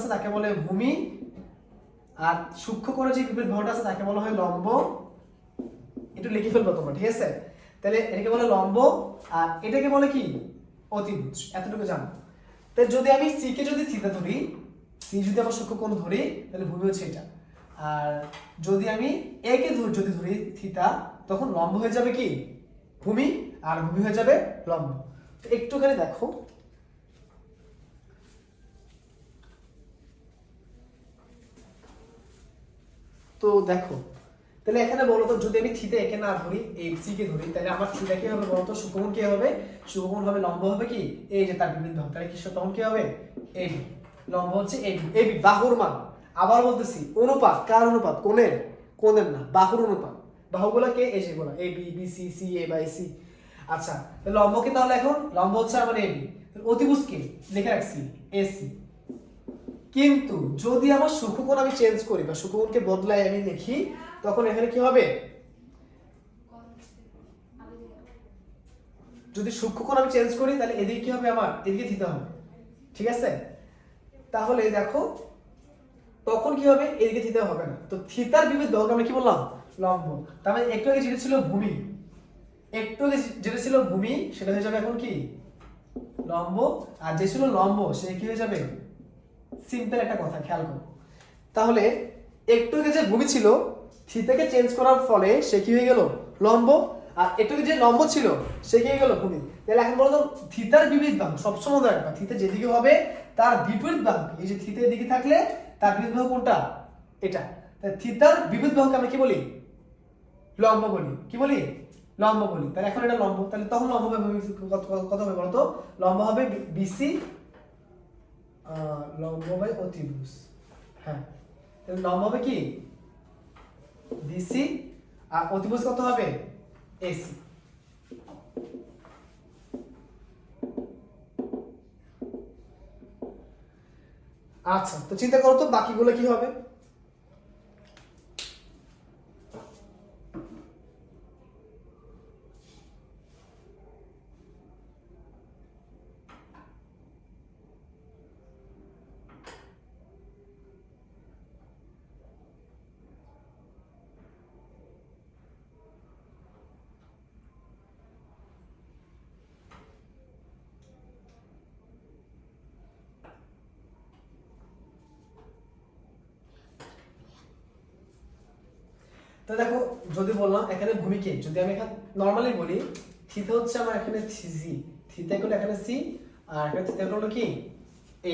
আছে তাকে বলে ভূমি, আর সূক্ষ্ম কোণে যে বিপরীত বাহুটা আছে তাকে বলা হয় লম্ব। একটু লিখে ফেলবো তোমরা, ঠিক আছে? তাহলে এটাকে বলে লম্ব আর এটাকে বলে কি অতিভুজ, এতটুকু জানো। তাই যদি আমি সি কে যদি থিতা ধরি, সি যদি আমার সূক্ষ্ম কোণ ধরি তাহলে ভূমি হচ্ছে এটা, আর যদি আমি এ কে যদি ধরি থিতা, তখন লম্ব হয়ে যাবে কি ভূমি, আর ভূমি হয়ে যাবে লম্ব। তো একটুখানি দেখো, তো দেখো তাহলে এখানে বলো তো, যদি আমি থিতা একে না ধরি, এই সি কে ধরি, তাহলে আমার থিতা কি হবে বলতো? সূক্ষ্মকোণ কি হবে? সূক্ষ্মকোণ হবে লম্ব হবে কি এই যে তার বিপরীত বাহু, তাহলে কি তখন কি হবে? এবি। লম্ব হচ্ছে এবি, এবি বাহুর মান। আবার বলতেছি অনুপাত, কার অনুপাত? কোণের, কোণের না বাহুর অনুপাত। বাহুগুলো কে? এই যেগুলো A B, B C, C A by C. আচ্ছা তাহলে লম্ব কি? তাহলে এখন লম্ব হচ্ছে আমার এবি, অতিভুজ কে লিখে রাখছি এসি। কিন্তু যদি আমার সূক্ষ্মকোণ আমি চেঞ্জ করি বা সূক্ষ্মকোণকে বদলাই আমি লিখি, তখন এখানে কি হবে? যদি সূক্ষ্মকোণ আমি চেঞ্জ করি তাহলে এদিকে কি হবে? আমার এদিকে থিতা হবে, ঠিক আছে? তাহলে দেখো তখন কি হবে? এদিকে থিতা হবে না, তো থিতার বিপরীত বাহুকে আমরা কি বললাম? লম্ব। তার মানে একটু আগে যেটা ছিল ভূমি, একটু আগে যেটা ছিল ভূমি সেটা হয়ে যাবে এখন কি লম্ব, আর যে ছিল লম্ব সে কি হয়ে যাবে? সিম্পল একটা কথা খেয়াল করো, তাহলে একটু আগে যে ভূমি ছিল থিতাকে চেঞ্জ করার ফলে সে কি হয়ে গেল? লম্ব, আর একটু আগে যে লম্ব ছিল সে কি হয়ে গেল? ভূমি। তাহলে এখন বলো তো থিতার বিপরীত বাহু সবসময় দেখবা, থিতা যেদিকে হবে তার বিপরীত বাহু, এই যে থিতা এদিকে থাকলে তার বিপরীত বাহু কোনটা? এটা। তাহলে থিতার বিপরীত বাহুকে আমরা কি বলি? লম্ব বলি। কি বলি? লম্ব বলি। তাহলে এখন এটা লম্ব, তাহলে তখন লম্ব হবে কত হবে বলতো? লম্ব হবে বিসি লম্ব বাই অতিভুজ। হ্যাঁ তাহলে লম্ব হবে কি বিসি, আর অতিভুজ কত হবে? এসি। আচ্ছা তো চিন্তা করো তো বাকিগুলো কি হবে? তো দেখো যদি বললাম এখানে ভূমিকে যদি আমি এখানে নরমালি বলি, থিতা হচ্ছে আমার এখানে সি, থিতা হলো এখানে সি, আর এখানে থিতা হলো কি এ।